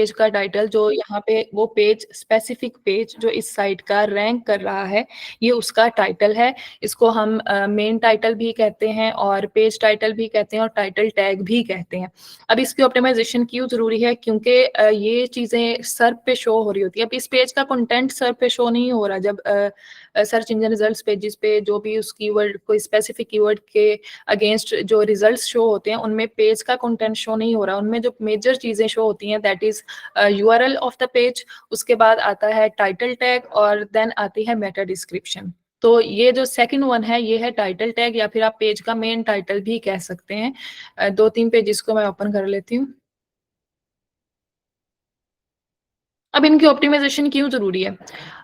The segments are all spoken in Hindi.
पेज का टाइटल जो यहाँ पे वो पेज स्पेसिफिक पेज जो इस साइट का रैंक कर रहा है, ये उसका टाइटल है। इसको हम मेन टाइटल भी कहते हैं और पेज टाइटल भी कहते हैं और टाइटल टैग भी कहते हैं। अब इसकी ऑप्टिमाइजेशन क्यों ज़रूरी है? क्योंकि ये चीज़ें सर्च पे शो हो रही होती है। अब इस पेज का कंटेंट सर्च पे शो नहीं हो रहा जब सर्च इंजन रिजल्ट्स पेजेस पे जो भी उस कीवर्ड कोई स्पेसिफिक कीवर्ड के अगेंस्ट जो रिजल्ट्स शो होते हैं उनमें पेज का कंटेंट शो नहीं हो रहा। उनमें जो मेजर चीज़ें शो होती हैं that is URL of the page, उसके बाद आता है टाइटल टैग और देन आती है मेटा डिस्क्रिप्शन। तो ये जो सेकंड वन है ये है टाइटल टैग या फिर आप पेज का मेन टाइटल भी कह सकते हैं। 2-3 पेजेस को मैं ओपन कर लेती हूँ। अब इनकी ऑप्टिमाइजेशन क्यों ज़रूरी है?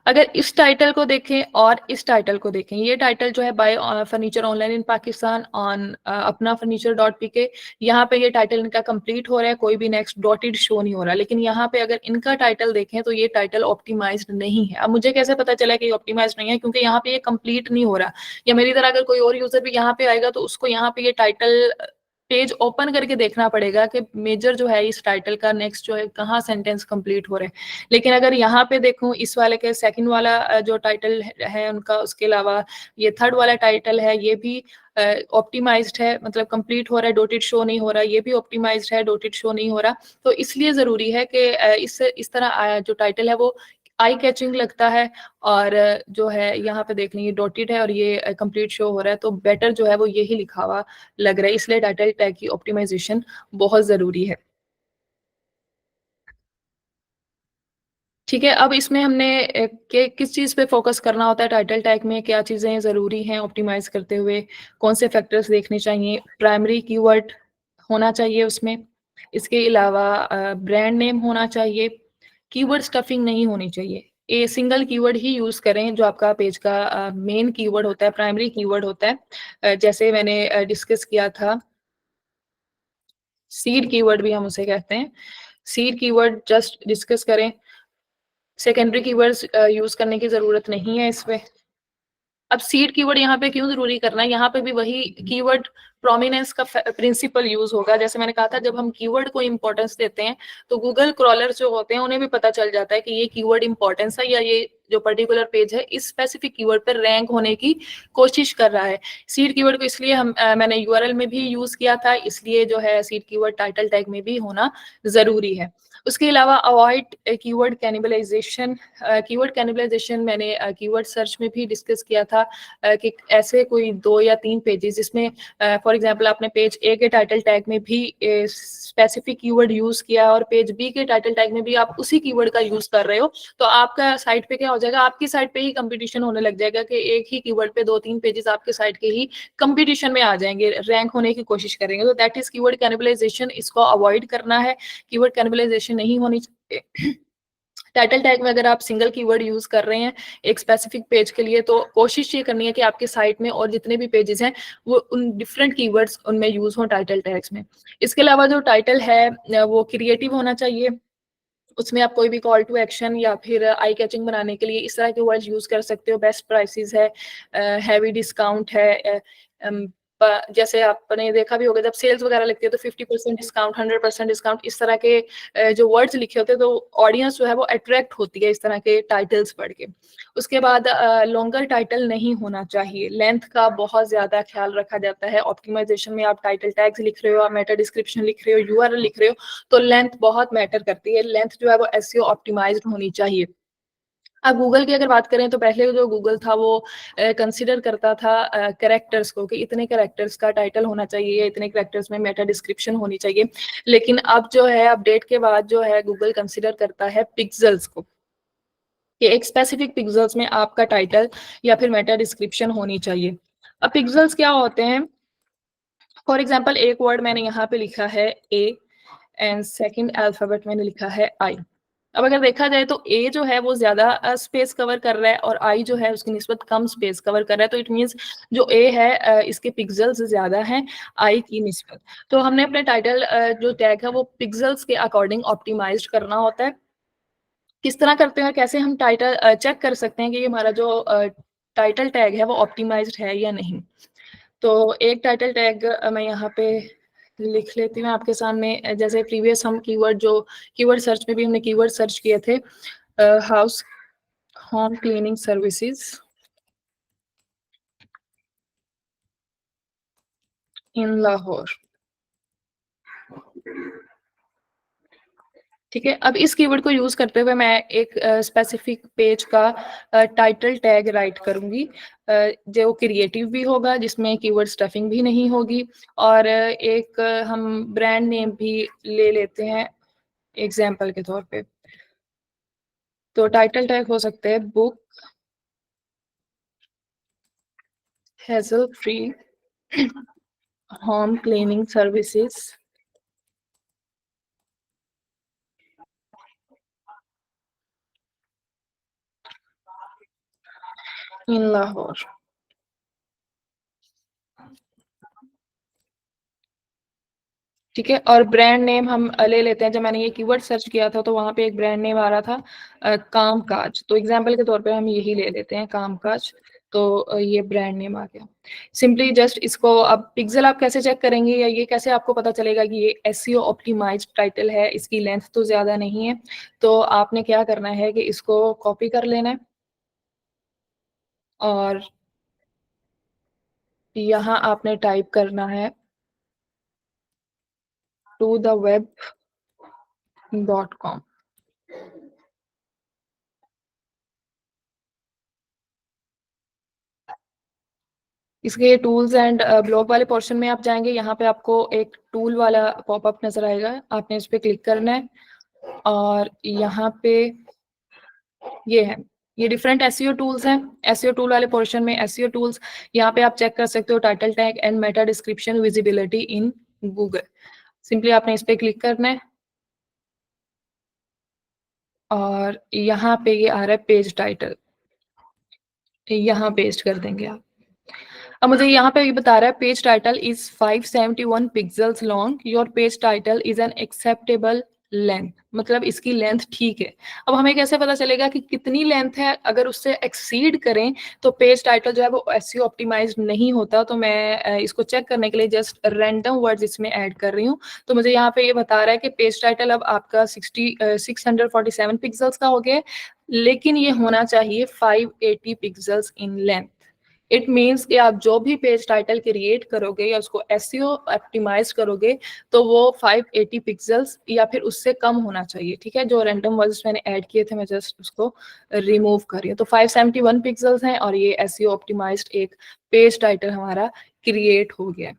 अगर इस टाइटल को देखें और इस टाइटल को देखें, ये टाइटल जो है bye furniture online in Pakistan on अपना फर्नीचर डॉट पी के, यहाँ पे ये टाइटल इनका कंप्लीट हो रहा है, कोई भी नेक्स्ट डॉटेड शो नहीं हो रहा। लेकिन यहाँ पे अगर इनका टाइटल देखें तो ये टाइटल ऑप्टिमाइज्ड नहीं है। अब मुझे कैसे पता चला कि ये ऑप्टिमाइज्ड नहीं है? क्योंकि यहाँ पे ये कंप्लीट नहीं हो रहा। या मेरी तरह अगर कोई और यूजर भी यहाँ पे आएगा तो उसको यहाँ पे ये टाइटल पेज ओपन करके देखना पड़ेगा कि मेजर जो है इस टाइटल का नेक्स्ट जो है कहाँ सेंटेंस कंप्लीट हो रहे हैं। लेकिन अगर यहाँ पे देखूं इस वाले के सेकंड वाला जो टाइटल है उनका, उसके अलावा ये थर्ड वाला टाइटल है, ये भी ऑप्टिमाइज्ड है, मतलब कंप्लीट हो रहा है, डॉटेड शो नहीं हो रहा। ये भी ऑप्टिमाइज्ड है, डॉटेड शो नहीं हो रहा। तो इसलिए जरूरी है कि इस तरह जो टाइटल है वो आई कैचिंग लगता है और जो है यहाँ पे देख लें ये डॉटेड है और ये कंप्लीट शो हो रहा है, तो बेटर जो है वो यही लिखा हुआ लग रहा है। इसलिए टाइटल टैग की ऑप्टिमाइजेशन बहुत जरूरी है। ठीक है, अब इसमें हमने किस चीज़ पे फोकस करना होता है टाइटल टैग में, क्या चीज़ें ज़रूरी हैं ऑप्टिमाइज करते हुए, कौन से फैक्टर्स देखने चाहिए। प्राइमरी कीवर्ड होना चाहिए उसमें, इसके अलावा ब्रांड नेम होना चाहिए, कीवर्ड स्टफिंग नहीं होनी चाहिए। A single keyword he use करें जो आपका पेज का मेन कीवर्ड होता है, प्राइमरी कीवर्ड होता है। जैसे मैंने डिस्कस किया था, सीड कीवर्ड भी हम उसे कहते हैं। सीड कीवर्ड जस्ट डिस्कस करें, सेकेंडरी कीवर्ड्स यूज करने की जरूरत नहीं है इसमें। अब सीड कीवर्ड यहाँ पे क्यों जरूरी करना है? यहाँ पे भी वही कीवर्ड प्रोमिनेंस का प्रिंसिपल यूज होगा। जैसे मैंने कहा था, जब हम कीवर्ड को इंपॉर्टेंस देते हैं तो गूगल क्रॉलर्स जो होते हैं उन्हें भी पता चल जाता है कि ये कीवर्ड इंपॉर्टेंस है या ये जो पर्टिकुलर पेज है इस स्पेसिफिक कीवर्ड पर रैंक होने की कोशिश कर रहा है। सीड कीवर्ड को इसलिए मैंने यूआरएल में भी यूज किया था, इसलिए जो है सीड कीवर्ड टाइटल टैग में भी होना जरूरी है। उसके अलावा avoid keyword cannibalisation. Keyword cannibalisation मैंने कीवर्ड सर्च में भी डिस्कस किया था कि ऐसे कोई 2 या 3 पेजेस जिसमें फॉर एग्जांपल आपने पेज ए के टाइटल टैग में भी स्पेसिफिक कीवर्ड यूज किया और पेज बी के टाइटल टैग में भी आप उसी कीवर्ड का यूज कर रहे हो, तो आपका साइट पे क्या हो जाएगा, आपकी साइट पे ही कंपटीशन होने लग जाएगा कि एक ही कीवर्ड पे 2-3 पेजेस आपके साइट के ही कंपटीशन में आ जाएंगे, रैंक होने की कोशिश करेंगे। तो दैट इज कीवर्ड कैनिबलाइजेशन, इसको अवॉइड करना है। कीवर्ड कैनिबलाइजेशन नहीं होनी चाहिए। टाइटल टैग में अगर आप सिंगल कीवर्ड यूज कर रहे हैं एक स्पेसिफिक पेज के लिए, तो कोशिश ये करनी है कि आपके साइट में और जितने भी पेजेस हैं वो उन डिफरेंट कीवर्ड्स उनमें यूज हो टाइटल टैग्स में। इसके अलावा जो टाइटल है वो क्रिएटिव होना चाहिए। उसमें आप कोई भी कॉल टू एक्शन या फिर आई कैचिंग बनाने के लिए इस तरह के वर्ड्स यूज कर सकते हो। बेस्ट प्राइसेस है, हैवी डिस्काउंट है, जैसे आपने देखा भी होगा जब सेल्स वगैरह लगती है तो 50% डिस्काउंट, 100% डिस्काउंट, इस तरह के जो वर्ड्स लिखे होते हैं तो ऑडियंस जो है वो अट्रैक्ट होती है इस तरह के टाइटल्स पढ़ के। उसके बाद लॉन्गर टाइटल नहीं होना चाहिए। लेंथ का बहुत ज्यादा ख्याल रखा जाता है ऑप्टिमाइजेशन में। आप टाइटल टैग्स लिख रहे हो, आप मेटा डिस्क्रिप्शन लिख रहे हो, यूआरएल लिख रहे हो, तो लेंथ बहुत मैटर करती है। लेंथ जो है वो एसईओ ऑप्टिमाइज्ड होनी चाहिए। अब गूगल की अगर बात करें तो पहले जो गूगल था वो कंसिडर करता था कैरेक्टर्स को कि इतने कैरेक्टर्स का टाइटल होना चाहिए या इतने कैरेक्टर्स में मेटा डिस्क्रिप्शन होनी चाहिए। लेकिन अब जो है अपडेट के बाद जो है गूगल कंसिडर करता है पिक्सेल्स को, कि एक स्पेसिफिक पिक्सेल्स में आपका टाइटल या फिर मेटा डिस्क्रिप्शन होनी चाहिए। अब पिक्सेल्स क्या होते हैं? फॉर एग्जाम्पल एक वर्ड मैंने यहाँ पे लिखा है ए एंड सेकेंड अल्फाबेट मैंने लिखा है आई। अब अगर देखा जाए तो ए जो है वो ज्यादा स्पेस कवर कर रहा है और आई जो है उसकी निस्बत कम स्पेस कवर कर रहा है। तो इट मींस जो ए है इसके पिक्सेल्स ज्यादा हैं आई की निस्बत। तो हमने अपने टाइटल जो टैग है वो पिक्सेल्स के अकॉर्डिंग ऑप्टिमाइज करना होता है। किस तरह करते हैं और कैसे हम टाइटल चेक कर सकते हैं कि ये हमारा जो टाइटल टैग है वो ऑप्टिमाइज्ड है या नहीं? तो एक टाइटल टैग मैं यहाँ पे लिख लेती हूँ आपके सामने। जैसे प्रीवियस हम कीवर्ड जो कीवर्ड सर्च में भी हमने कीवर्ड सर्च किए थे, house home cleaning services in Lahore. ठीक है, अब इस कीवर्ड को यूज करते हुए मैं एक स्पेसिफिक पेज का टाइटल टैग राइट करूंगी, जो क्रिएटिव भी होगा, जिसमें कीवर्ड स्टफिंग भी नहीं होगी, और एक हम ब्रांड नेम भी ले लेते हैं एग्जाम्पल के तौर पे। तो टाइटल टैग हो सकते हैं book hassle free home cleaning services in Lahore. ठीक है, और ब्रांड नेम हम ले लेते हैं। जब मैंने ये कीवर्ड सर्च किया था तो वहां पे एक ब्रांड नेम आ रहा था कामकाज, तो एग्जाम्पल के तौर पे हम यही ले लेते हैं कामकाज। तो ये ब्रांड नेम आ गया। सिंपली जस्ट इसको अब पिक्सल आप कैसे चेक करेंगे, या ये कैसे आपको पता चलेगा कि ये एसईओ ऑप्टिमाइज्ड टाइटल है, इसकी लेंथ तो ज्यादा नहीं है। तो आपने क्या करना है कि इसको कॉपी कर लेना है, और यहाँ आपने टाइप करना है to-the-web.com। इसके टूल्स एंड ब्लॉग वाले पोर्शन में आप जाएंगे, यहाँ पे आपको एक टूल वाला पॉपअप नजर आएगा, आपने इस पे क्लिक करना है, और यहाँ पे ये है, ये डिफरेंट एसईओ टूल्स हैं। एसईओ टूल वाले पोर्शन में एसईओ टूल्स, यहाँ पे आप चेक कर सकते हो title tag and Meta description visibility in Google. Simply आपने इस पे क्लिक करना है, और यहाँ पे ये आ रहा है पेज टाइटल, यहाँ पेस्ट कर देंगे आप। अब मुझे यहाँ पे ये बता रहा है page title is 571 pixels long, your page title is an acceptable length, मतलब इसकी लेंथ ठीक है। अब हमें कैसे पता चलेगा कि कितनी लेंथ है, अगर उससे एक्सीड करें तो पेज टाइटल जो है वो एसईओ ऑप्टिमाइज्ड नहीं होता। तो मैं इसको चेक करने के लिए जस्ट रैंडम वर्ड्स इसमें ऐड कर रही हूँ। तो मुझे यहाँ पे ये बता रहा है कि पेज टाइटल अब आपका 647 पिक्सल्स का हो गया, लेकिन ये होना चाहिए 580 pixels in length. It means कि आप जो भी पेज टाइटल क्रिएट करोगे या उसको एसईओ ऑप्टिमाइज करोगे, तो वो 580 पिक्सल्स या फिर उससे कम होना चाहिए। ठीक है, जो रैंडम वर्ड्स मैंने ऐड किए थे मैं जस्ट उसको रिमूव कर रही हूँ। तो 571 पिक्सल्स हैं, और ये एसईओ ऑप्टिमाइज्ड एक पेज टाइटल हमारा क्रिएट हो गया।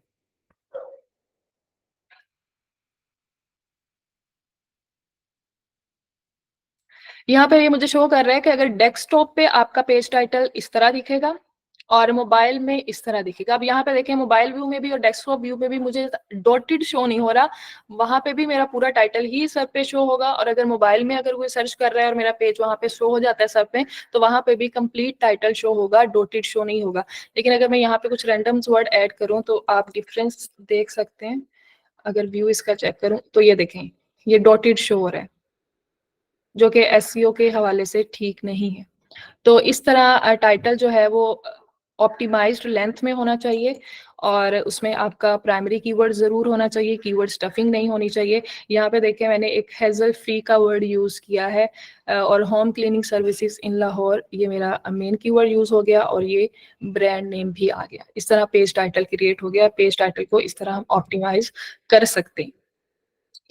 यहाँ पे ये मुझे शो कर रहा है कि अगर डेस्कटॉप पे आपका पेज टाइटल इस तरह दिखेगा और मोबाइल में इस तरह दिखेगा। अब यहाँ पे देखें, मोबाइल व्यू में भी और डेस्कटॉप व्यू में भी मुझे डॉटेड शो नहीं हो रहा, वहां पे भी मेरा पूरा टाइटल ही सब पे शो होगा। और अगर मोबाइल में अगर कोई सर्च कर रहा है और मेरा पेज वहां पे शो हो जाता है सब पे, तो वहां पे भी कंप्लीट टाइटल शो होगा, डॉटेड शो नहीं होगा। लेकिन अगर मैं यहाँ पे कुछ रैंडम वर्ड ऐड करूँ तो आप डिफरेंस देख सकते हैं। अगर व्यू इसका चेक करूँ तो ये देखें, ये डॉटेड शो हो रहा है, जो कि एसईओ के हवाले से ठीक नहीं है। तो इस तरह टाइटल जो है वो ऑप्टिमाइज्ड लेंथ में होना चाहिए, और उसमें आपका प्राइमरी कीवर्ड जरूर होना चाहिए, कीवर्ड स्टफिंग नहीं होनी चाहिए। यहाँ पे देखें, मैंने एक हेजल फ्री का वर्ड यूज किया है, और home cleaning services in Lahore ये मेरा मेन कीवर्ड यूज हो गया, और ये ब्रांड नेम भी आ गया। इस तरह पेज टाइटल क्रिएट हो गया। पेज टाइटल को इस तरह हम ऑप्टिमाइज कर सकते हैं।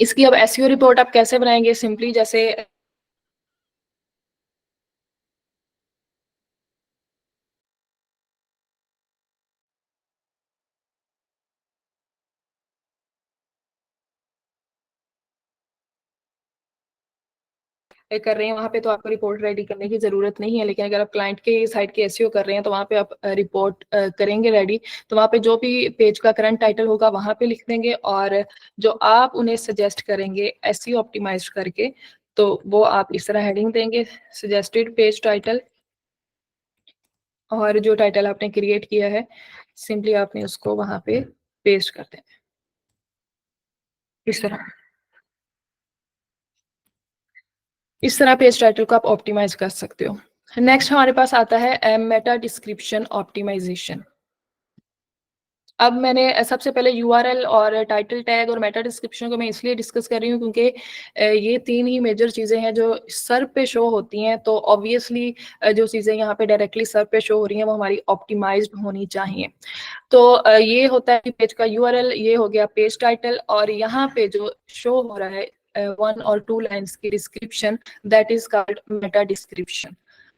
इसकी अब एसईओ रिपोर्ट आप कैसे बनाएंगे, सिंपली जैसे कर रहे हैं वहां पे तो आपको रिपोर्ट रेडी करने की जरूरत नहीं है। लेकिन अगर आप क्लाइंट के साइड के एसईओ कर रहे हैं तो वहां पे आप रिपोर्ट करेंगे रेडी, तो वहां पे जो भी पेज का करंट टाइटल होगा वहां पे लिख देंगे, और जो आप उन्हें सजेस्ट करेंगे एसईओ ऑप्टिमाइज करके, तो वो आप इस तरह हेडिंग देंगे, सजेस्टेड पेज टाइटल, और जो टाइटल आपने क्रिएट किया है सिंपली आपने उसको वहां पे पेस्ट कर देना है इस तरह। इस तरह पेज टाइटल को आप ऑप्टिमाइज कर सकते हो। नेक्स्ट हमारे पास आता है मेटा डिस्क्रिप्शन ऑप्टिमाइजेशन। अब मैंने सबसे पहले यूआरएल और टाइटल टैग और मेटा डिस्क्रिप्शन को मैं इसलिए डिस्कस कर रही हूँ क्योंकि ये 3 ही मेजर चीज़ें हैं जो सर्व पे शो होती हैं, तो ऑब्वियसली जो चीज़ें यहाँ पे डायरेक्टली सर्व पे शो हो रही हैं वो हमारी ऑप्टिमाइज्ड होनी चाहिए। तो ये होता है कि पेज का यूआरएल, ये हो गया पेज टाइटल, और यहाँ पे जो शो हो रहा है 1 और 2 लाइन्स की description, that is called Meta description.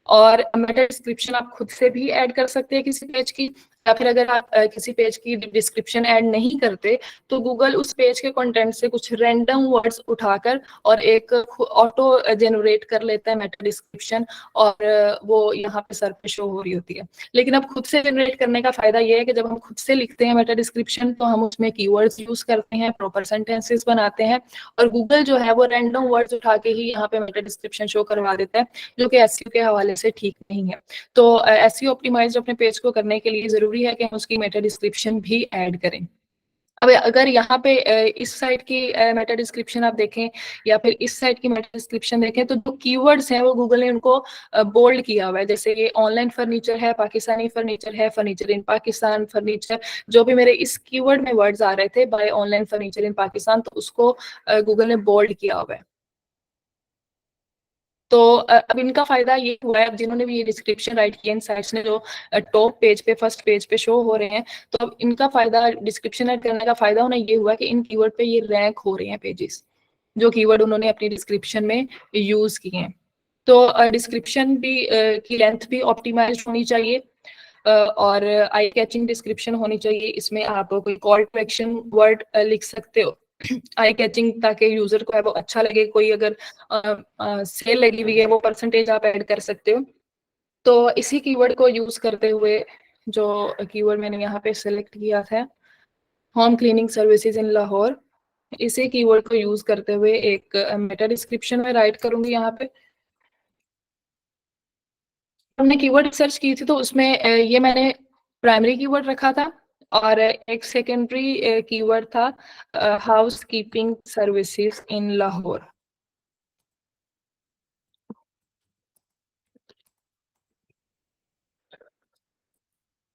और मेटा डिस्क्रिप्शन आप खुद से भी ऐड कर सकते हैं किसी पेज की, या फिर अगर आप किसी पेज की डिस्क्रिप्शन ऐड नहीं करते तो गूगल उस पेज के कंटेंट से कुछ रैंडम वर्ड्स उठाकर और एक ऑटो जनरेट कर लेता है मेटा डिस्क्रिप्शन, और वो यहाँ पे सर पे शो हो रही होती है। लेकिन अब खुद से जनरेट करने का फायदा ये है कि जब हम खुद से लिखते हैं मेटा डिस्क्रिप्शन तो हम उसमें कीवर्ड्स यूज करते हैं, प्रॉपर सेंटेंसेस बनाते हैं, और गूगल जो है वो रैंडम वर्ड्स उठा के ही यहाँ पे मेटा डिस्क्रिप्शन शो करवा देता है, जो कि एसईओ के हवाले से ठीक नहीं है। तो एसईओ ऑप्टिमाइज अपने पेज को करने के लिए जरूरी है कि हम उसकी मेटा डिस्क्रिप्शन भी ऐड करें। अब अगर यहाँ पे इस साइट की मेटा डिस्क्रिप्शन आप देखें या फिर इस साइट की मेटा डिस्क्रिप्शन देखें तो जो कीवर्ड्स हैं वो गूगल ने उनको बोल्ड किया हुआ है। जैसे ये ऑनलाइन फर्नीचर है, पाकिस्तानी फर्नीचर है, फर्नीचर इन पाकिस्तान, फर्नीचर, जो भी मेरे इस कीवर्ड में वर्ड्स आ रहे थे buy online furniture in Pakistan, तो उसको गूगल ने बोल्ड किया हुआ है। तो अब इनका फायदा ये हुआ है, अब जिन्होंने भी ये डिस्क्रिप्शन राइट किया इन साइट्स ने, जो टॉप पेज पे फर्स्ट पेज पे शो हो रहे हैं, तो अब इनका फायदा, डिस्क्रिप्शन ऐड करने का फायदा उन्हें ये हुआ कि इन कीवर्ड पे ये रैंक हो रहे हैं पेजेस, जो कीवर्ड उन्होंने अपनी डिस्क्रिप्शन में यूज किए हैं। तो डिस्क्रिप्शन भी की लेंथ भी ऑप्टिमाइज होनी चाहिए, और आई कैचिंग डिस्क्रिप्शन होनी चाहिए। इसमें आप कोई कॉल टू एक्शन वर्ड लिख सकते हो आई कैचिंग, ताकि यूजर को है वो अच्छा लगे। कोई अगर सेल लगी हुई है वो परसेंटेज आप ऐड कर सकते हो। तो इसी कीवर्ड को यूज करते हुए, जो कीवर्ड मैंने यहाँ पे सिलेक्ट किया था, home cleaning services in Lahore, इसी कीवर्ड को यूज करते हुए एक मेटा डिस्क्रिप्शन में राइट करूंगी। यहाँ पे हमने कीवर्ड सर्च की थी तो उसमें ये मैंने प्राइमरी कीवर्ड रखा था, और एक सेकेंडरी कीवर्ड था house keeping services in Lahore.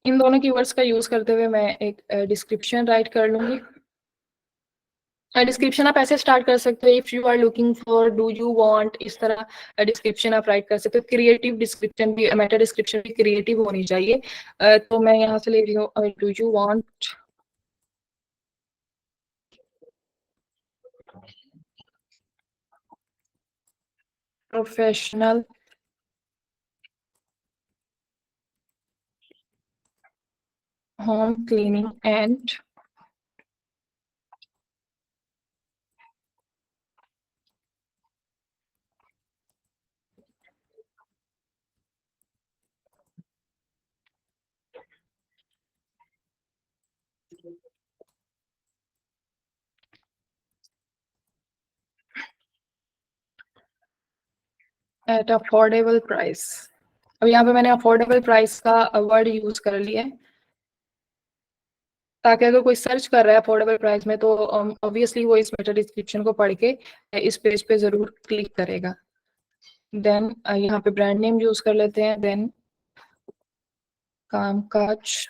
इन दोनों कीवर्ड्स का यूज करते हुए मैं एक डिस्क्रिप्शन राइट कर लूंगी। डिस्क्रिप्शन आप ऐसे स्टार्ट कर सकते हो, if you are looking for, do you want, इस तरह डिस्क्रिप्शन आप राइट कर सकते हो। क्रिएटिव डिस्क्रिप्शन भी, मेटा डिस्क्रिप्शन भी क्रिएटिव होनी चाहिए। तो मैं यहाँ से ले रही हूँ, do you want professional home cleaning and at affordable price. अब यहाँ पे मैंने अफोर्डेबल प्राइस का वर्ड यूज कर लिया है, ताकि अगर कोई सर्च कर रहा है अफोर्डेबल प्राइस में तो ऑब्वियसली वो इस मेटा डिस्क्रिप्शन को पढ़ के इस पेज पे जरूर क्लिक करेगा। देन यहाँ पे ब्रांड नेम यूज कर लेते हैं। देन कामकाज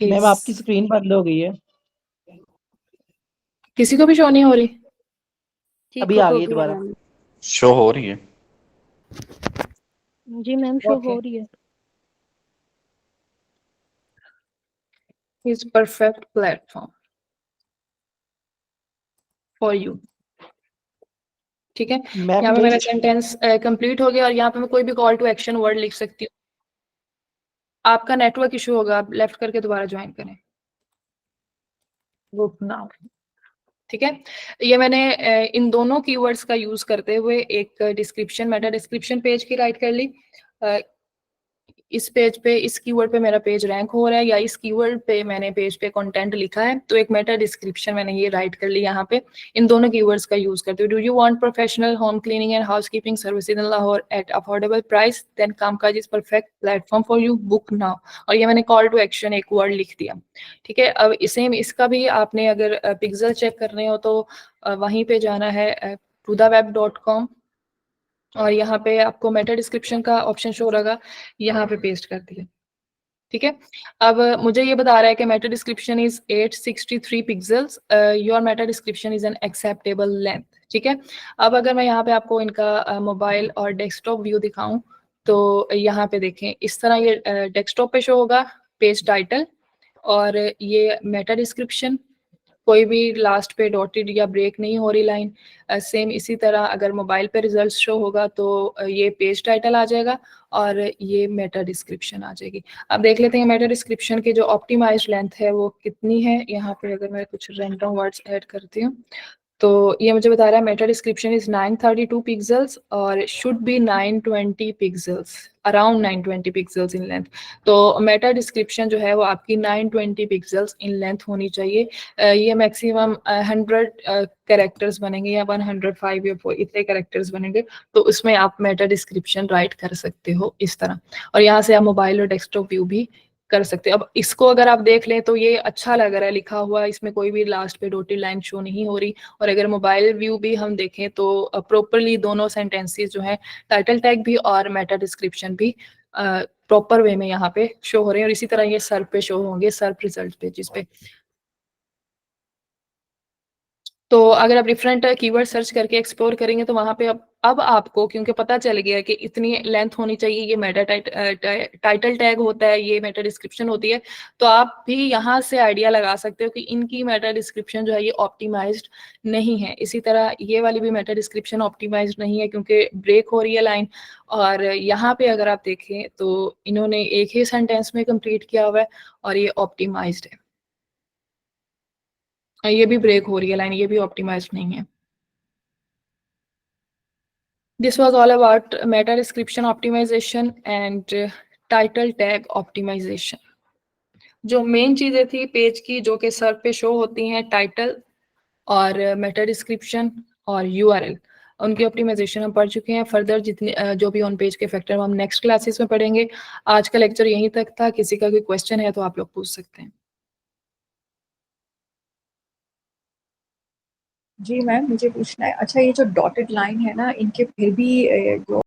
मैम आपकी स्क्रीन बंद हो गई है, किसी को भी शो नहीं हो रही। अभी आ गई दोबारा। शो हो रही है जी मैम, शो Okay. हो रही है। is perfect platform for you। ठीक है, मैम यहाँ पे मेरा सेंटेंस कंप्लीट हो गया, और यहाँ पे मैं कोई भी कॉल टू एक्शन वर्ड लिख सकती हूँ। आपका नेटवर्क इशू होगा, आप लेफ्ट करके दोबारा ज्वाइन करें। Book now. ठीक है, ये मैंने इन दोनों कीवर्ड्स का यूज करते हुए एक डिस्क्रिप्शन, मेटा डिस्क्रिप्शन पेज की राइट कर ली। इस पेज पे, इस कीवर्ड पे मेरा पेज रैंक हो रहा है, या इस कीवर्ड पे मैंने पेज पे कंटेंट लिखा है, तो एक मेटा डिस्क्रिप्शन मैंने ये राइट कर ली यहाँ पे इन दोनों कीवर्ड्स का यूज करते हुए। Do you want professional home cleaning and house keeping services in Lahore at affordable price, then Kaamkaj is perfect platform for you, book now. और ये मैंने कॉल टू एक्शन एक वर्ड लिख दिया। ठीक है, अब इसे, इसका भी आपने अगर पिक्सल चेक करने हो तो वहीं पे जाना है pudaweb.com, और यहाँ पे आपको मेटा डिस्क्रिप्शन का ऑप्शन शो होगा, यहाँ पे पेस्ट कर दिया। ठीक है। अब मुझे ये बता रहा है कि Meta description is 863 pixels, your Meta description is an acceptable length. ठीक है। अब अगर मैं यहाँ पे आपको इनका मोबाइल और डेस्कटॉप व्यू दिखाऊं तो यहाँ पे देखें इस तरह ये डेस्कटॉप पे शो होगा पेज टाइटल और ये मेटा डिस्क्रिप्शन, कोई भी लास्ट पे डॉटेड या ब्रेक नहीं हो रही लाइन। सेम इसी तरह अगर मोबाइल पे रिजल्ट शो होगा तो ये पेज टाइटल आ जाएगा और ये मेटा डिस्क्रिप्शन आ जाएगी। अब देख लेते हैं मेटा डिस्क्रिप्शन की जो ऑप्टिमाइज्ड लेंथ है वो कितनी है। यहाँ पे अगर मैं कुछ रैंडम वर्ड्स ऐड करती हूँ तो ये मुझे बता रहा है मेटा डिस्क्रिप्शन इज 932 पिक्सेल्स और should be 920 pixels, around 920 pixels in length. तो मेटा डिस्क्रिप्शन जो है वो आपकी 920 पिक्सेल्स इन लेंथ होनी चाहिए। ये मैक्सिमम 100 कैरेक्टर्स बनेंगे या 105 या इतने कैरेक्टर्स बनेंगे तो उसमें आप मेटा डिस्क्रिप्शन राइट कर सकते हो इस तरह। और यहाँ से आप मोबाइल और डेस्कटॉप व्यू भी कर सकते हैं। अब इसको अगर आप देख लें तो ये अच्छा लग रहा है लिखा हुआ, इसमें कोई भी लास्ट पे डॉटेड लाइन शो नहीं हो रही। और अगर मोबाइल व्यू भी हम देखें तो प्रॉपरली दोनों सेंटेंसेस जो है टाइटल टैग भी और मेटा डिस्क्रिप्शन भी प्रॉपर वे में यहाँ पे शो हो रहे हैं। और इसी तरह ये सर्फ पे शो होंगे, सर्फ रिजल्ट पेजेस पे। तो अगर आप डिफरेंट कीवर्ड सर्च करके एक्सप्लोर करेंगे तो वहाँ पे अब आपको क्योंकि पता चल गया कि इतनी लेंथ होनी चाहिए, ये मेटा टाइटल टैग होता है, ये मेटा डिस्क्रिप्शन होती है, तो आप भी यहाँ से आइडिया लगा सकते हो कि इनकी मेटा डिस्क्रिप्शन जो है ये ऑप्टिमाइज्ड नहीं है। इसी तरह ये वाली भी मेटा डिस्क्रिप्शन ऑप्टिमाइज्ड नहीं है क्योंकि ब्रेक हो रही है लाइन। और यहाँ पे अगर आप देखें तो इन्होंने एक ही सेंटेंस में कंप्लीट किया हुआ है और ये ऑप्टिमाइज्ड है। ये भी ब्रेक हो रही है लाइन, ये भी ऑप्टिमाइज्ड नहीं है। This was all about meta description optimization and title tag optimization. जो मेन चीजें थी पेज की जो कि सर्फ पे शो होती हैं, टाइटल और मेटा डिस्क्रिप्शन और यूआरएल, उनकी ऑप्टिमाइजेशन हम पढ़ चुके हैं। फर्दर जितने जो भी ऑन पेज के फैक्टर हम नेक्स्ट क्लासेस में पढ़ेंगे। आज का लेक्चर यहीं तक था। किसी का कोई क्वेश्चन है तो आप लोग पूछ सकते हैं। जी मैम, मुझे पूछना है, अच्छा ये जो डॉटेड लाइन है ना, इनके फिर भी जो